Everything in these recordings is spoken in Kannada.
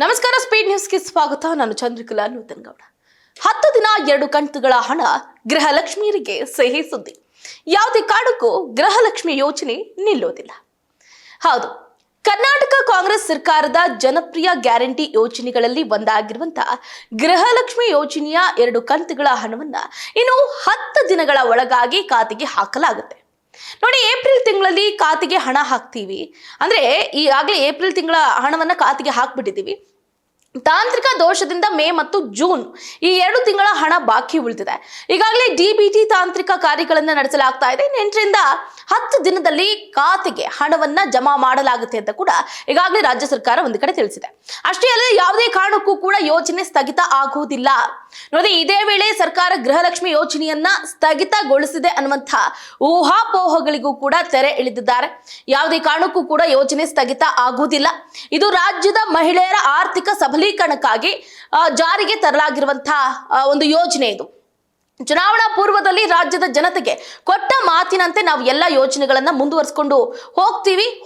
ನಮಸ್ಕಾರ, ಸ್ಪೀಡ್ ನ್ಯೂಸ್ಗೆ ಸ್ವಾಗತ. ನಾನು ಚಂದ್ರಕಲಾ ನೂತನಗೌಡ. 10 ದಿನ 2 ಕಂತುಗಳ ಹಣ ಗೃಹಲಕ್ಷ್ಮಿಯರಿಗೆ ಸಿಹಿ ಸುದ್ದಿ. ಯಾವುದೇ ಕಾರಣಕ್ಕೂ ಗೃಹಲಕ್ಷ್ಮಿ ಯೋಜನೆ ನಿಲ್ಲೋದಿಲ್ಲ. ಹೌದು, ಕರ್ನಾಟಕ ಕಾಂಗ್ರೆಸ್ ಸರ್ಕಾರದ ಜನಪ್ರಿಯ ಗ್ಯಾರಂಟಿ ಯೋಜನೆಗಳಲ್ಲಿ ಒಂದಾಗಿರುವಂತಹ ಗೃಹಲಕ್ಷ್ಮಿ ಯೋಜನೆಯ 2 ಕಂತುಗಳ ಹಣವನ್ನ ಇನ್ನು 10 ದಿನಗಳ ಒಳಗಾಗಿ ಖಾತೆಗೆ ಹಾಕಲಾಗುತ್ತೆ. ನೋಡಿ, ಏಪ್ರಿಲ್ ತಿಂಗಳಲ್ಲಿ ಖಾತೆಗೆ ಹಣ ಹಾಕ್ತೀವಿ ಅಂದ್ರೆ ಈಗಾಗಲೇ ಏಪ್ರಿಲ್ ತಿಂಗಳ ಹಣವನ್ನ ಖಾತೆಗೆ ಹಾಕ್ಬಿಟ್ಟಿದ್ದೀವಿ. ತಾಂತ್ರಿಕ ದೋಷದಿಂದ ಮೇ ಮತ್ತು ಜೂನ್ ಈ 2 ತಿಂಗಳ ಹಣ ಬಾಕಿ ಉಳಿದಿದೆ. ಈಗಾಗಲೇ ಡಿಬಿಟಿ ತಾಂತ್ರಿಕ ಕಾರ್ಯಗಳನ್ನು ನಡೆಸಲಾಗ್ತಾ ಇದೆ. 8ರಿಂದ 10 ದಿನದಲ್ಲಿ ಖಾತೆಗೆ ಹಣವನ್ನ ಜಮಾ ಮಾಡಲಾಗುತ್ತೆ ಅಂತ ಕೂಡ ಈಗಾಗಲೇ ರಾಜ್ಯ ಸರ್ಕಾರ ಒಂದು ಕಡೆ ತಿಳಿಸಿದೆ. ಅಷ್ಟೇ ಅಲ್ಲದೆ ಯಾವುದೇ ಕಾರಣಕ್ಕೂ ಕೂಡ ಯೋಜನೆ ಸ್ಥಗಿತ ಆಗುವುದಿಲ್ಲ. ನೋಡಿ, ಇದೇ ವೇಳೆ ಸರ್ಕಾರ ಗೃಹಲಕ್ಷ್ಮಿ ಯೋಜನೆಯನ್ನ ಸ್ಥಗಿತಗೊಳಿಸಿದೆ ಅನ್ನುವಂಥ ಊಹಾಪೋಹಗಳಿಗೂ ಕೂಡ ತೆರೆ ಎಳೆದಿದ್ದಾರೆ. ಯಾವುದೇ ಕಾರಣಕ್ಕೂ ಕೂಡ ಯೋಜನೆ ಸ್ಥಗಿತ ಆಗುವುದಿಲ್ಲ. ಇದು ರಾಜ್ಯದ ಮಹಿಳೆಯರ ಆರ್ಥಿಕ ಸಬಲೀಕರಣಕ್ಕಾಗಿ ಜಾರಿಗೆ ತರಲಾಗಿರುವಂತಹ ಒಂದು ಯೋಜನೆ. ಇದು ಚುನಾವಣಾ ಪೂರ್ವದಲ್ಲಿ ರಾಜ್ಯದ ಜನತೆಗೆ ಕೊಟ್ಟ ಮಾತಿನಂತೆ ನಾವು ಎಲ್ಲ ಯೋಜನೆಗಳನ್ನ ಮುಂದುವರಿಸಿಕೊಂಡು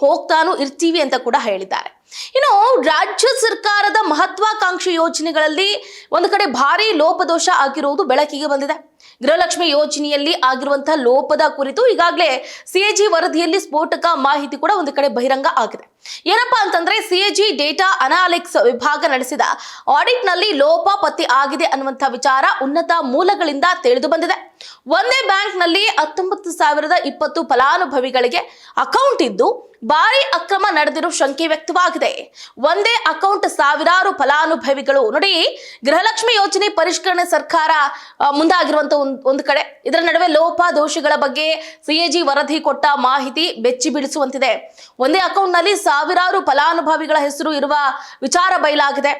ಹೋಗ್ತಾನು ಇರ್ತೀವಿ ಅಂತ ಕೂಡ ಹೇಳಿದ್ದಾರೆ. ಇನ್ನು ರಾಜ್ಯ ಸರ್ಕಾರದ ಮಹತ್ವಾಕಾಂಕ್ಷಿ ಯೋಜನೆಗಳಲ್ಲಿ ಒಂದು ಕಡೆ ಭಾರಿ ಲೋಪದೋಷ ಆಗಿರುವುದು ಬೆಳಕಿಗೆ ಬಂದಿದೆ. ಗೃಹಲಕ್ಷ್ಮಿ ಯೋಜನೆಯಲ್ಲಿ ಆಗಿರುವಂತಹ ಲೋಪದ ಕುರಿತು ಈಗಾಗಲೇ ಸಿಎಜಿ ವರದಿಯಲ್ಲಿ ಸ್ಫೋಟಕ ಮಾಹಿತಿ ಕೂಡ ಒಂದು ಕಡೆ ಬಹಿರಂಗ ಆಗಿದೆ. ಏನಪ್ಪಾ ಅಂತಂದ್ರೆ, ಸಿಎಜಿ ಡೇಟಾ ಅನಾಲಿಟಿಕ್ಸ್ ವಿಭಾಗ ನಡೆಸಿದ ಆಡಿಟ್ ನಲ್ಲಿ ಲೋಪ ಪತ್ತೆ ಆಗಿದೆ ಅನ್ನುವಂಥ ವಿಚಾರ ಉನ್ನತ ಮೂಲಗಳಿಂದ ತಿಳಿದು ಬಂದಿದೆ. ಒಂದೇ ಬ್ಯಾಂಕ್ ನಲ್ಲಿ 19,020 ಫಲಾನುಭವಿಗಳಿಗೆ ಅಕೌಂಟ್ ಇದ್ದು ಭಾರಿ ಅಕ್ರಮ ನಡೆದಿರೋ ಶಂಕೆ ವ್ಯಕ್ತವಾಗಿದೆ. ಒಂದೇ ಅಕೌಂಟ್ ಸಾವಿರಾರು ಫಲಾನುಭವಿಗಳು. ನೋಡಿ, ಗೃಹಲಕ್ಷ್ಮಿ ಯೋಜನೆ ಪರಿಷ್ಕರಣೆ ಸರ್ಕಾರ ಮುಂದಾಗಿರುವಂತ ಒಂದು ಕಡೆ, ಇದರ ನಡುವೆ ಲೋಪ ದೋಷಗಳ ಬಗ್ಗೆ ಸಿಎಜಿ ವರದಿ ಕೊಟ್ಟ ಮಾಹಿತಿ ಬೆಚ್ಚಿ ಬೀಳಿಸುವಂತಿದೆ. ಒಂದೇ ಅಕೌಂಟ್ ನಲ್ಲಿ ಸಾವಿರಾರು ಫಲಾನುಭವಿಗಳ ಹೆಸರು ಇರುವ ವಿಚಾರ ಬಯಲಾಗಿದೆ.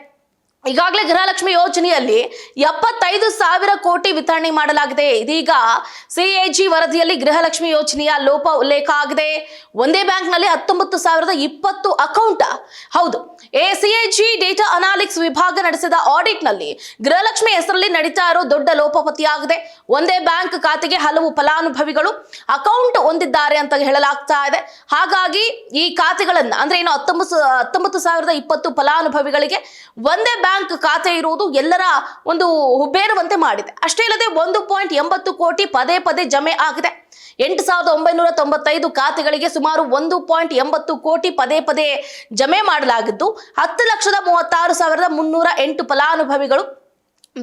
ಈಗಾಗಲೇ ಗೃಹಲಕ್ಷ್ಮಿ ಯೋಜನೆಯಲ್ಲಿ 75,000 ಕೋಟಿ ವಿತರಣೆ ಮಾಡಲಾಗಿದೆ. ಇದೀಗ ಸಿಎಜಿ ವರದಿಯಲ್ಲಿ ಗೃಹಲಕ್ಷ್ಮಿ ಯೋಜನೆಯ ಲೋಪ ಉಲ್ಲೇಖ ಆಗಿದೆ. ಒಂದೇ ಬ್ಯಾಂಕ್ ನಲ್ಲಿ 19,020 ಅಕೌಂಟ್. ಹೌದು, ಸಿಎಜಿ ಡೇಟಾ ಅನಾಲಿಟಿಕ್ಸ್ ವಿಭಾಗ ನಡೆಸಿದ ಆಡಿಟ್ ನಲ್ಲಿ ಗೃಹಲಕ್ಷ್ಮಿ ಹೆಸರಲ್ಲಿ ನಡೀತಾ ಇರೋ ದೊಡ್ಡ ಲೋಪ ಪತ್ತೆಯಾಗಿದೆ. ಒಂದೇ ಬ್ಯಾಂಕ್ ಖಾತೆಗೆ ಹಲವು ಫಲಾನುಭವಿಗಳು ಅಕೌಂಟ್ ಹೊಂದಿದ್ದಾರೆ ಅಂತ ಹೇಳಲಾಗ್ತಾ ಇದೆ. ಹಾಗಾಗಿ ಈ ಖಾತೆಗಳನ್ನ ಅಂದ್ರೆ ಏನು 19,020 ಫಲಾನುಭವಿಗಳಿಗೆ ಒಂದೇ ಬ್ಯಾಂಕ್ ಖಾತೆ ಇರುವುದು ಎಲ್ಲರ ಒಂದು ಹುಬ್ಬೇರುವಂತೆ ಮಾಡಿದೆ. ಅಷ್ಟೇ ಅಲ್ಲದೆ 1.80 ಕೋಟಿ ಪದೇ ಪದೇ ಜಮೆ ಆಗಿದೆ. 8,995 ಖಾತೆಗಳಿಗೆ ಸುಮಾರು 1.80 ಕೋಟಿ ಪದೇ ಪದೇ ಜಮೆ ಮಾಡಲಾಗಿದ್ದು 10,36,308 ಫಲಾನುಭವಿಗಳು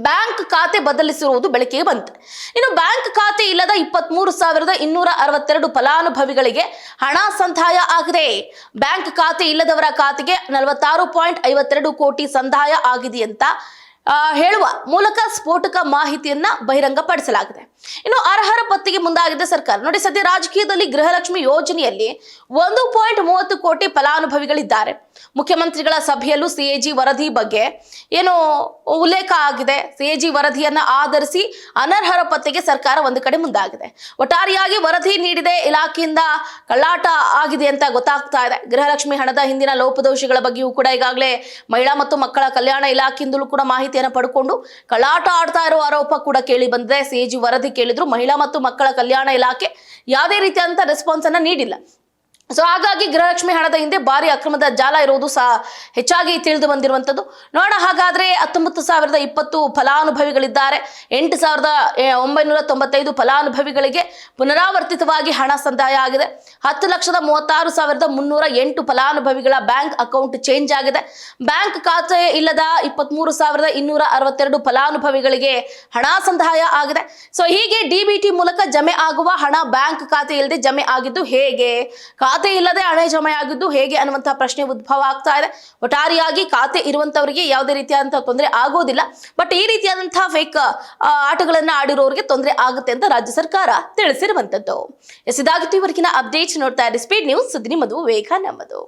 ಬ್ಯಾಂಕ್ ಖಾತೆ ಬದಲಿಸಿರುವುದು ಬೆಳಕಿಗೆ ಬಂತು. ಇನ್ನು ಬ್ಯಾಂಕ್ ಖಾತೆ ಇಲ್ಲದ 23,262 ಫಲಾನುಭವಿಗಳಿಗೆ ಹಣ ಸಂದಾಯ ಆಗಿದೆ. ಬ್ಯಾಂಕ್ ಖಾತೆ ಇಲ್ಲದವರ ಖಾತೆಗೆ 46.52 ಕೋಟಿ ಸಂದಾಯ ಆಗಿದೆ ಅಂತ ಹೇಳುವ ಮೂಲಕ ಸ್ಫೋಟಕ ಮಾಹಿತಿಯನ್ನ ಬಹಿರಂಗಪಡಿಸಲಾಗಿದೆ. ಇನ್ನು ಅರ್ಹರ ಪಟ್ಟಿಗೆ ಮುಂದಾಗಿದೆ ಸರ್ಕಾರ. ನೋಡಿ, ಸದ್ಯ ರಾಜಕೀಯದಲ್ಲಿ ಗೃಹಲಕ್ಷ್ಮಿ ಯೋಜನೆಯಲ್ಲಿ 1.30 ಕೋಟಿ ಫಲಾನುಭವಿಗಳಿದ್ದಾರೆ. ಮುಖ್ಯಮಂತ್ರಿಗಳ ಸಭೆಯಲ್ಲೂ ಸಿಎಜಿ ವರದಿ ಬಗ್ಗೆ ಏನು ಉಲ್ಲೇಖ ಆಗಿದೆ. ಸಿಎಜಿ ವರದಿಯನ್ನ ಆಧರಿಸಿ ಅನರ್ಹರ ಪಟ್ಟಿಗೆ ಸರ್ಕಾರ ಒಂದು ಕಡೆ ಮುಂದಾಗಿದೆ. ಒಟ್ಟಾರೆಯಾಗಿ ವರದಿ ನೀಡಿದೆ ಇಲಾಖೆಯಿಂದ ಕಳ್ಳಾಟ ಆಗಿದೆ ಅಂತ ಗೊತ್ತಾಗ್ತಾ ಇದೆ. ಗೃಹಲಕ್ಷ್ಮಿ ಹಣದ ಹಿಂದಿನ ಲೋಪದೋಷಗಳ ಬಗ್ಗೆಯೂ ಕೂಡ ಈಗಾಗಲೇ ಮಹಿಳಾ ಮತ್ತು ಮಕ್ಕಳ ಕಲ್ಯಾಣ ಇಲಾಖೆಯಿಂದಲೂ ಕೂಡ ಮಾಹಿತಿಯನ್ನು ಪಡ್ಕೊಂಡು ಕಳ್ಳಾಟ ಆಡ್ತಾ ಇರೋ ಆರೋಪ ಕೂಡ ಕೇಳಿ ಬಂದಿದೆ. ಸಿಎಜಿ ವರದಿ ಕೇಳಿದ್ರು ಮಹಿಳಾ ಮತ್ತು ಮಕ್ಕಳ ಕಲ್ಯಾಣ ಇಲಾಖೆ ಯಾವುದೇ ರೀತಿಯಾದಂತಹ ರೆಸ್ಪಾನ್ಸ್ ಅನ್ನ ನೀಡಿಲ್ಲ. ಸೊ ಹಾಗಾಗಿ ಗೃಹಲಕ್ಷ್ಮಿ ಹಣದ ಹಿಂದೆ ಭಾರಿ ಅಕ್ರಮದ ಜಾಲ ಇರುವುದು ಹೆಚ್ಚಾಗಿ ತಿಳಿದು ಬಂದಿರುವಂತದ್ದು. ನೋಡೋಣ, ಹಾಗಾದ್ರೆ 19,020 ಫಲಾನುಭವಿಗಳಿದ್ದಾರೆ. 8,995 ಫಲಾನುಭವಿಗಳಿಗೆ ಪುನರಾವರ್ತಿತವಾಗಿ ಹಣ ಸಂದಾಯ ಆಗಿದೆ. 10,36,308 ಫಲಾನುಭವಿಗಳ ಬ್ಯಾಂಕ್ ಅಕೌಂಟ್ ಚೇಂಜ್ ಆಗಿದೆ. ಬ್ಯಾಂಕ್ ಖಾತೆ ಇಲ್ಲದ 23,262 ಫಲಾನುಭವಿಗಳಿಗೆ ಹಣ ಸಂದಾಯ ಆಗಿದೆ. ಸೊ ಹೀಗೆ ಡಿಬಿಟಿ ಮೂಲಕ ಜಮೆ ಆಗುವ ಹಣ ಬ್ಯಾಂಕ್ ಖಾತೆ ಇಲ್ಲದೆ ಜಮೆ ಆಗಿದ್ದು ಹೇಗೆ, ಖಾತೆ ಇಲ್ಲದೆ ಹಣ ಜಮೆ ಆಗಿದ್ದು ಹೇಗೆ ಅನ್ನುವಂತಹ ಪ್ರಶ್ನೆ ಉದ್ಭವ ಆಗ್ತಾ ಇದೆ. ಒಟ್ಟಾರೆಯಾಗಿ ಖಾತೆ ಇರುವಂತವರಿಗೆ ಯಾವುದೇ ರೀತಿಯಾದಂತಹ ತೊಂದರೆ ಆಗೋದಿಲ್ಲ. ಬಟ್ ಈ ರೀತಿಯಾದಂತಹ ಫೇಕ್ ಆಟಗಳನ್ನ ಆಡಿರೋರಿಗೆ ತೊಂದರೆ ಆಗುತ್ತೆ ಅಂತ ರಾಜ್ಯ ಸರ್ಕಾರ ತಿಳಿಸಿರುವಂತದ್ದು. ಇದಾಗಿತ್ತು ಇವತ್ತಿನ ಅಪ್ಡೇಟ್. ನೋಡ್ತಾ ಇರಿ ಸ್ಪೀಡ್ ನ್ಯೂಸ್, ಸುದ್ದಿ ನಿಮ್ಮದು, ವೇಗ ನಮ್ಮದು.